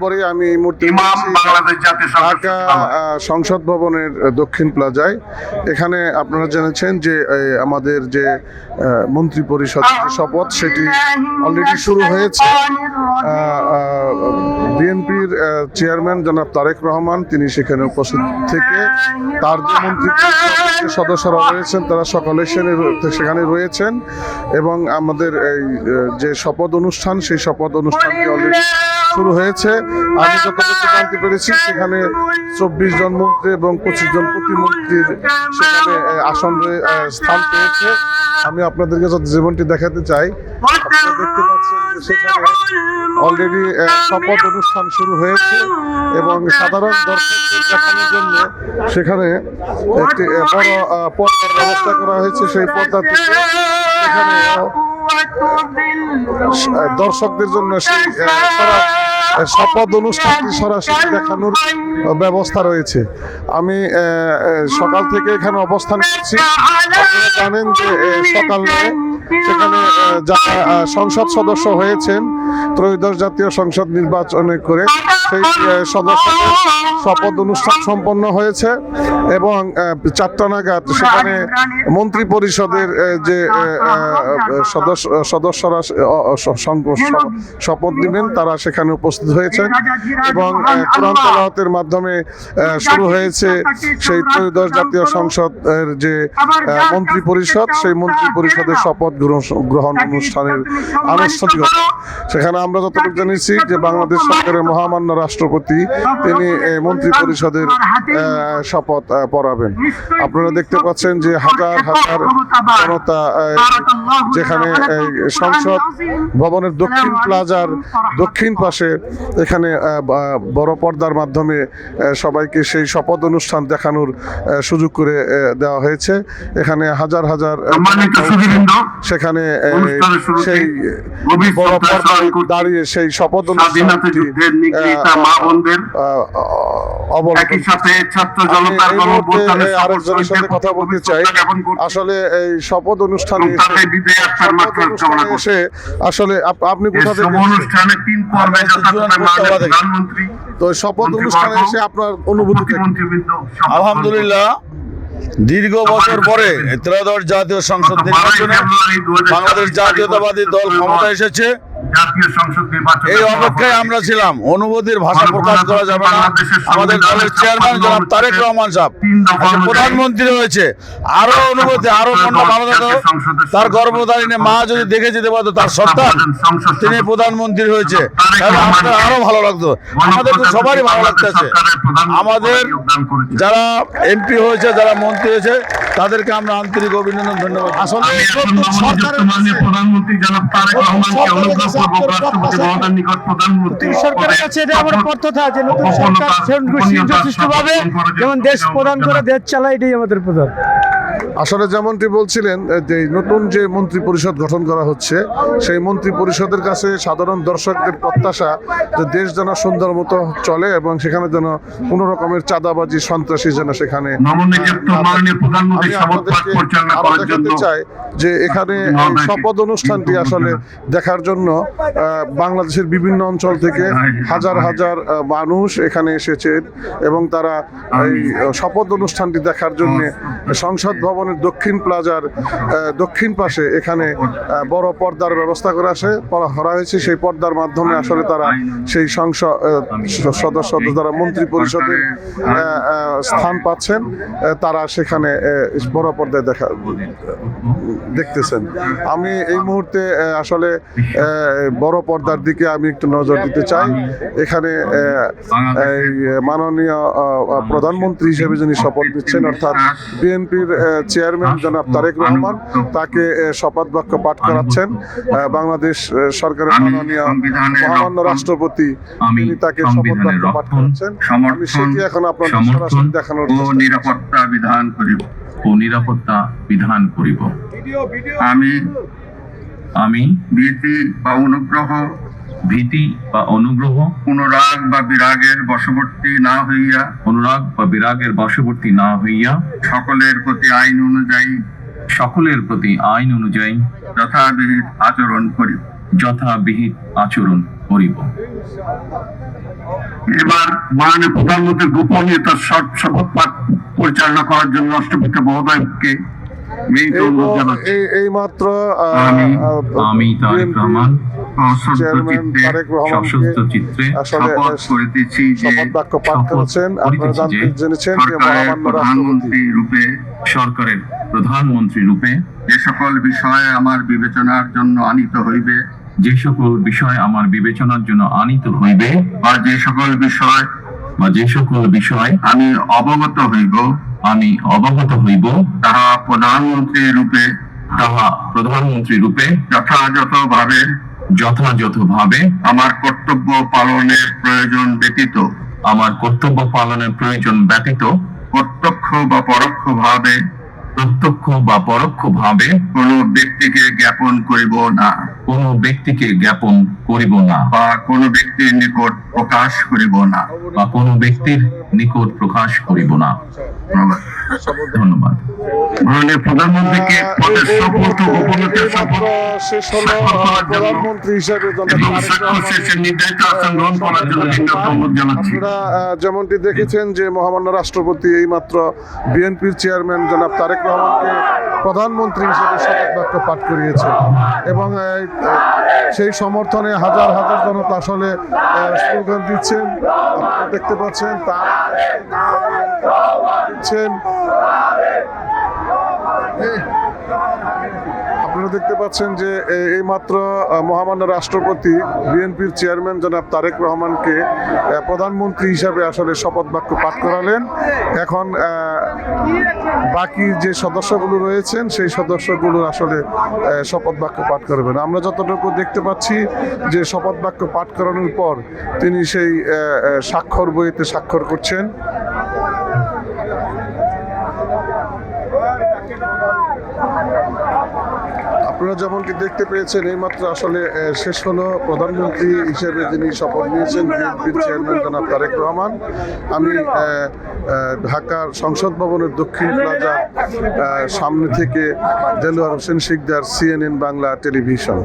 পরে আমি এই মুহূর্তে ঢাকা সংসদ ভবনের দক্ষিণ প্লাজায়। এখানে আপনারা জেনেছেন যে আমাদের যে মন্ত্রী পরিষদ শপথ সেটি অলরেডি শুরু হয়েছে। বিএনপির চেয়ারম্যান জনাব তারেক রহমান তিনি সেখানে উপস্থিত থেকে তার যে মন্ত্রী পরিষদের সদস্যরা রয়েছেন তারা সকলে সেখানে রয়েছেন এবং আমাদের এই যে শপথ অনুষ্ঠান সেই শপথ অনুষ্ঠানটি অলরেডি শুরু হয়েছে। আমি যতটুকু জানতে পেরেছি সেখানে 24 জন মন্ত্রী এবং 25 জন প্রতিমন্ত্রীর সেখানে আসনে স্থান পেয়েছে। আমি আপনাদেরকে জীবনটি দেখাতে চাই। আপনারা দেখতে পাচ্ছেন যে সেখানে অলরেডি শপথ অনুষ্ঠান শুরু হয়েছে এবং সাধারণ দর্শকদের দেখানোর জন্য সেখানে একটি বড় পর্দার ব্যবস্থা করা হয়েছে। সেই পর্দা থেকে সেখানে দর্শকদের জন্য সেই শপথ অনুষ্ঠানটি সরাসরি দেখানোর ব্যবস্থা রয়েছে। আমি সকাল থেকে এখানে অবস্থান করছি। আপনারা জানেন যে সকালে সেখানে যারা সংসদ সদস্য হয়েছেন ত্রয়োদশ জাতীয় সংসদ নির্বাচনে করে সেই সদস্যদের শপথ অনুষ্ঠান সম্পন্ন হয়েছে এবং 4টা নাগাদ সেখানে মন্ত্রী পরিষদের যে সদস্যরা শপথ নেবেন তারা সেখানে উপস্থিত হয়েছেন এবং কোরআন তেলাওয়াতের মাধ্যমে শুরু হয়েছে সেই ত্রয়োদশ জাতীয় সংসদের যে মন্ত্রী পরিষদ সেই মন্ত্রী পরিষদের শপথ গ্রহণ অনুষ্ঠানের আনুষ্ঠানিকতা। সেখানে আমরা যতটুকু জেনেছি যে বাংলাদেশ সরকারের মহামান্য রাষ্ট্রপতি তিনি মন্ত্রী পরিষদের শপথ পড়াবেন। আপনারা দেখতে পাচ্ছেন যে হাজার হাজার জনতা যেখানে সংসদ ভবনের দক্ষিণ প্লাজার দক্ষিণ পাশে এখানে বড় পর্দার মাধ্যমে সবাইকে সেই শপথ অনুষ্ঠান দেখানোর সুযোগ করে দেওয়া হয়েছে। এখানে হাজার হাজার সেখানে সেই বড় পর্দায় দাঁড়িয়ে সেই শপথ অনুষ্ঠানটি আরেকজনের সাথে কথা বলতে চাই। আসলে এই শপথ অনুষ্ঠানে এসে আসলে আপনি কোথা থেকে তো শপথ অনুষ্ঠানে এসে আপনার অনুভূতি? আলহামদুলিল্লাহ, দীর্ঘ বছর পরে ত্রয়োদশ জাতীয় সংসদ নির্বাচনে বাংলাদেশ জাতীয়তাবাদী দল ক্ষমতা এসেছে। এই অপেক্ষায় আমরা ছিলাম। অনুভূতির ভাষা প্রকাশ করা যাবে না। আমাদের দলের চেয়ারম্যান জনাব তারেক রহমান সাহেব প্রধানমন্ত্রী হয়েছে, আরো অনুভূতি আরো মনটা ভালো থাকতো। তার গর্ভধারিণী মা যদি দেখে যেতে পারতো তার সন্তান তিনি প্রধানমন্ত্রী হয়েছে, আমাদের আরো ভালো লাগতো। আমাদের তো সবারই ভালো লাগতেছে। আমাদের যারা এমপি হয়েছে যারা মন্ত্রী হয়েছে তাদেরকে আমরা আন্তরিক অভিনন্দন ধন্যবাদ। আসলে প্রধানমন্ত্রী জনাব তারেক রহমানকে সরকারের কাছে এটা আমার প্রত্যতা যে নতুন সরকার সুষ্ঠুভাবে যেমন দেশ প্রদান করে দেশ চালায়, এটাই আমাদের প্রধান। আসলে যেমনটি বলছিলেন যে নতুন যে মন্ত্রী পরিষদ গঠন করা হচ্ছে সেই মন্ত্রী পরিষদের কাছে সাধারণ দর্শকদের প্রত্যাশা যে দেশ যেন সুন্দর মতো চলে এবং সেখানে যেন কোনো রকমের চাঁদাবাজি সন্ত্রাসী যেন সেখানে দেখাতে চাই যে এখানে শপথ অনুষ্ঠানটি আসলে দেখার জন্য বাংলাদেশের বিভিন্ন অঞ্চল থেকে হাজার হাজার মানুষ এখানে এসেছেন এবং তারা এই শপথ অনুষ্ঠানটি দেখার জন্য সংসদ ভবনের দক্ষিণ প্লাজার দক্ষিণ পাশে এখানে বড় পর্দার ব্যবস্থা করা হয়েছে। সেই পর্দার মাধ্যমে আসলে তারা সেই সদস্য যারা মন্ত্রী পরিষদের স্থান পাচ্ছেন তারা সেখানে বড় পর্দায় দেখতেছেন। আমি এই মুহূর্তে আসলে বড় পর্দার দিকে আমি একটু নজর দিতে চাই। এখানে মাননীয় প্রধানমন্ত্রী হিসেবে যিনি শপথ নিচ্ছেন অর্থাৎ বিএনপির চেয়ারম্যান জনাব তারেক রহমান তাকে শপথ বাক্য পাঠ করাচ্ছেন। বাংলাদেশ সরকারের মাননীয় মহামান্য রাষ্ট্রপতি তিনি তাকে শপথ বাক্য পাঠ করাচ্ছেন। আমি সেটি এখন আপনাদের সরাসরি দেখানোর নিরাপত্তা বিধান করিব। আমি ভীতি বা অনুগ্রহ অনুরাগ বা বিরাগের বশবর্তী না হইয়া সকলের প্রতি আইন অনুযায়ী যথাবিহিত আচরণ করিব। করিব। এবার মাননীয় প্রধানমন্ত্রীর গোপনীয়তার শপথ পাঠ পরিচালনা করার জন্য রাষ্ট্রপতি মহোদয়কে অনুরোধ জানাচ্ছি। এই মাত্র আমি তারেক রহমান চেয়ারম্যান তারেক রহমানকে সশস্ত্র চিত্রে আসলে শপথ করিতেছি যে শপথ বাক্য পাঠ করেছেন। আপনারা জেনেছেন যে সরকারের মহামান্য রাষ্ট্রপতি প্রধানমন্ত্রী রূপে সরকারের প্রধানমন্ত্রী রূপে যে সকল বিষয়ে আমার বিবেচনার জন্য আনিত হইবে যে সকল বিষয় আমার বিবেচনার জন্য আনিত হইবে বা যে সকল বিষয় আমি অবগত হইব তাহা প্রধানমন্ত্রী রূপে যথাযথভাবে আমার কর্তব্য পালনের প্রয়োজন ব্যতীত প্রত্যক্ষ বা পরোক্ষভাবে কোনো ব্যক্তিকে জ্ঞাপন করিব না বা কোনো ব্যক্তির নিকট প্রকাশ করিব না। ধন্যবাদ। মাননীয় প্রধানমন্ত্রীকে পদের শপথ ও গোপনীয়তার শপথ শেষ হলো প্রধানমন্ত্রী হিসেবে এবং স্বাক্ষর শেষে নির্ধারিত আসন গ্রহণ করার জন্য অনুরোধ জানাচ্ছি। আপনারা যেমনটি দেখেছেন যে মহামান্য রাষ্ট্রপতি এইমাত্র বিএনপির চেয়ারম্যান জনাব তারেক রহমানকে প্রধানমন্ত্রী হিসেবে শপথ বাক্য পাঠ করিয়েছে এবং সেই সমর্থনে হাজার হাজার জনতা আসলে স্লোগান দিচ্ছেন। আপনারা দেখতে পাচ্ছেন আপনারা দেখতে পাচ্ছেন যে এইমাত্র মহামান্য রাষ্ট্রপতি বিএনপির চেয়ারম্যান জনাব তারেক রহমানকে প্রধানমন্ত্রী হিসাবে আসলে শপথ বাক্য পাঠ করালেন। এখন বাকি যে সদস্যগুলো রয়েছেন সেই সদস্যগুলো আসলে শপথ বাক্য পাঠ করবেন। আমরা যতটুকু দেখতে পাচ্ছি যে শপথ বাক্য পাঠ করানোর পর তিনি সেই স্বাক্ষর বইতে স্বাক্ষর করছেন। আপনারা যেমনটি দেখতে পেয়েছেন এইমাত্র আসলে শেষ হলো প্রধানমন্ত্রী হিসেবে যিনি শপথ নিয়েছেন বিএনপির চেয়ারম্যান জনাব তারেক রহমান। আমি ঢাকার সংসদ ভবনের দক্ষিণ প্লাজার সামনে থেকে দেলোয়ার হোসেন শিকদার, CNN বাংলা টেলিভিশন।